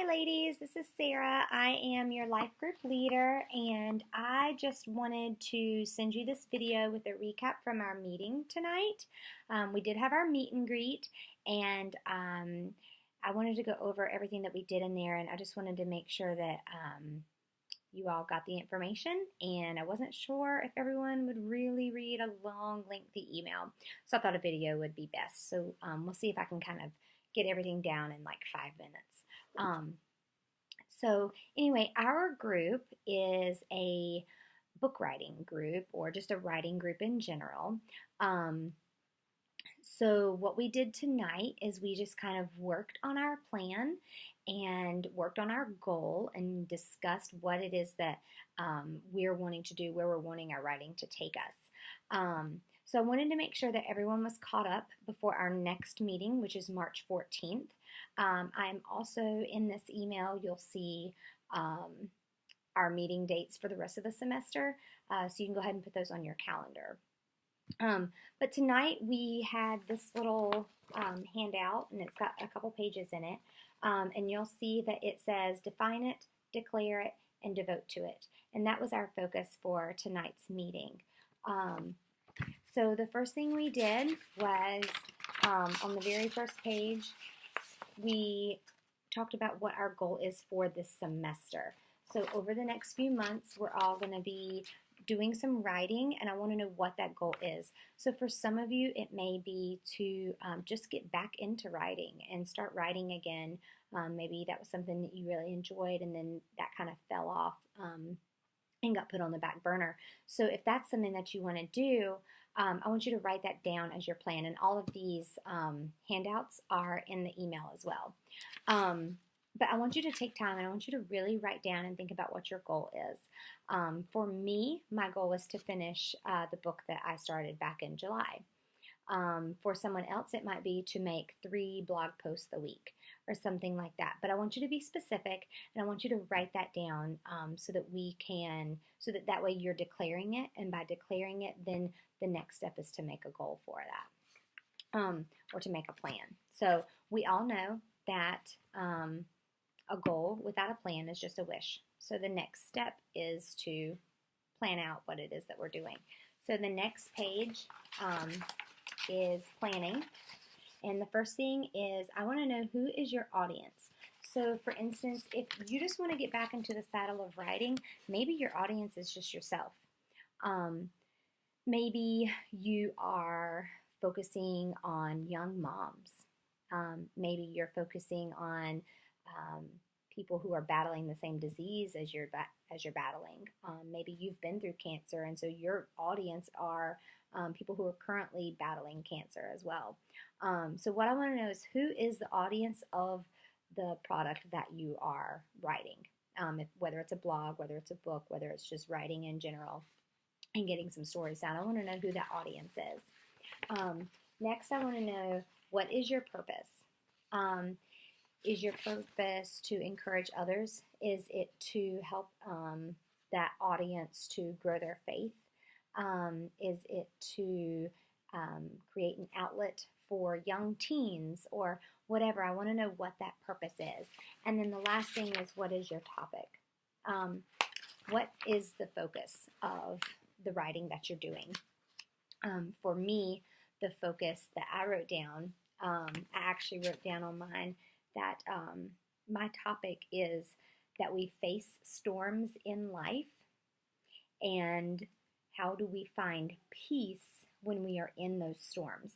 Hi ladies, this is Sarah. I am your life group leader and I just wanted to send you this video with a recap from our meeting tonight. We did have our meet and greet and I wanted to go over everything that we did in there, and I just wanted to make sure that you all got the information, and I wasn't sure if everyone would really read a long lengthy email, so I thought a video would be best. So we'll see if I can kind of get everything down in like 5 minutes. So anyway, our group is a book writing group, or just a writing group in general. So what we did tonight is we just kind of worked on our plan and worked on our goal and discussed what it is that we're wanting to do, where we're wanting our writing to take us. So I wanted to make sure that everyone was caught up before our next meeting, which is March 14th. I'm also in this email, you'll see our meeting dates for the rest of the semester, so you can go ahead and put those on your calendar. But tonight we had this little handout, and it's got a couple pages in it, and you'll see that it says define it, declare it, and devote to it. And that was our focus for tonight's meeting. So the first thing we did was, on the very first page, we talked about what our goal is for this semester. So over the next few months, we're all going to be doing some writing, and I want to know what that goal is. So for some of you, it may be to just get back into writing and start writing again. Maybe that was something that you really enjoyed, and then that kind of fell off and got put on the back burner. So if that's something that you want to do, I want you to write that down as your plan, and all of these handouts are in the email as well. But I want you to take time, and I want you to really write down and think about what your goal is. For me, my goal was to finish the book that I started back in July. For someone else, it might be to make 3 blog posts a week or something like that. But I want you to be specific, and I want you to write that down so that way you're declaring it, and by declaring it, then the next step is to make a goal for that, or to make a plan. So we all know that a goal without a plan is just a wish. So the next step is to plan out what it is that we're doing. So the next page is planning. And the first thing is, I want to know, who is your audience? So for instance, if you just want to get back into the saddle of writing, maybe your audience is just yourself. Maybe you are focusing on young moms. Maybe you're focusing on people who are battling the same disease as you're battling. Maybe you've been through cancer, and so your audience are people who are currently battling cancer as well. So what I want to know is, who is the audience of the product that you are writing? Whether it's a blog, whether it's a book, whether it's just writing in general and getting some stories down. I want to know who that audience is. Next, I want to know, what is your purpose? Is your purpose to encourage others? Is it to help that audience to grow their faith? Is it to create an outlet for young teens, or whatever? I want to know what that purpose is. And then the last thing is, what is your topic? What is the focus of the writing that you're doing? For me, the focus that I wrote down, I actually wrote down on mine that my topic is that we face storms in life, and how do we find peace when we are in those storms.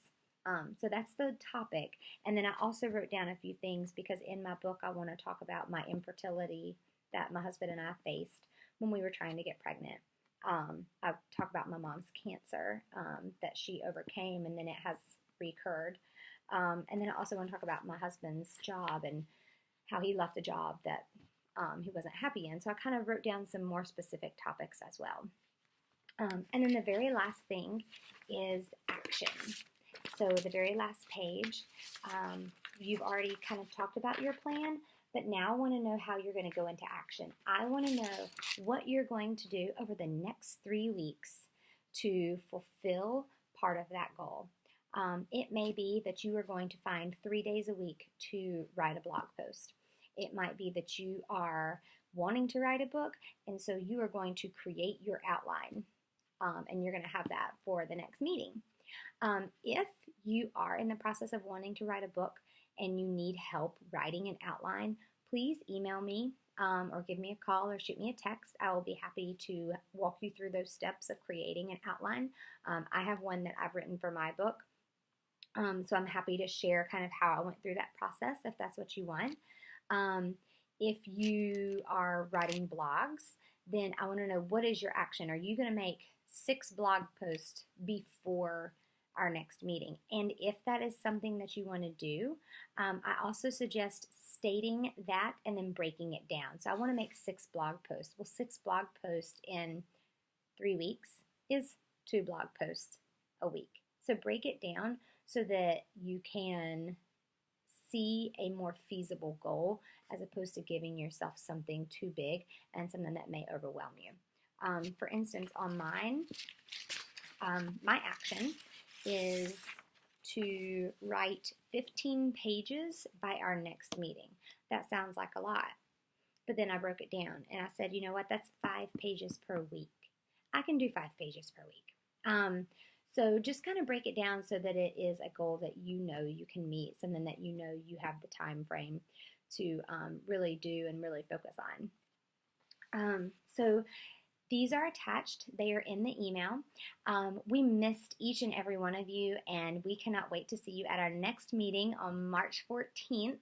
So that's the topic. And then I also wrote down a few things, because in my book I want to talk about my infertility that my husband and I faced when we were trying to get pregnant. I talk about my mom's cancer that she overcame, and then it has recurred. And then I also want to talk about my husband's job and how he left a job that he wasn't happy in. So I kind of wrote down some more specific topics as well. And then the very last thing is action. So the very last page, you've already kind of talked about your plan, but now I want to know how you're going to go into action. I want to know what you're going to do over the next 3 weeks to fulfill part of that goal. It may be that you are going to find 3 days a week to write a blog post. It might be that you are wanting to write a book, and so you are going to create your outline, and you're going to have that for the next meeting. If you are in the process of wanting to write a book and you need help writing an outline, please email me or give me a call or shoot me a text. I will be happy to walk you through those steps of creating an outline. I have one that I've written for my book, so I'm happy to share kind of how I went through that process if that's what you want. If you are writing blogs, then I want to know, what is your action? Are you going to make 6 blog posts before our next meeting? And if that is something that you want to do, I also suggest stating that and then breaking it down. So I want to make 6 blog posts. Well, 6 blog posts in 3 weeks is 2 blog posts a week. So break it down so that you can see a more feasible goal as opposed to giving yourself something too big and something that may overwhelm you. For instance, on mine, my action is to write 15 pages by our next meeting. That sounds like a lot, but then I broke it down and I said, you know what, that's 5 pages per week. I can do 5 pages per week. So just kind of break it down so that it is a goal that you know you can meet, something that you know you have the time frame to really do and really focus on. So these are attached. They are in the email. We missed each and every one of you, and we cannot wait to see you at our next meeting on March 14th.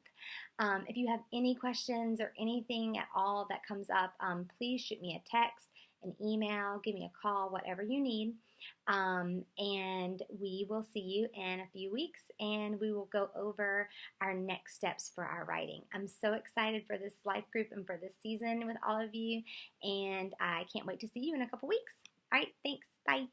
If you have any questions or anything at all that comes up, please shoot me a text, an email, give me a call, whatever you need. And we will see you in a few weeks, and we will go over our next steps for our writing. I'm so excited for this life group and for this season with all of you, and I can't wait to see you in a couple weeks. All right, thanks. Bye.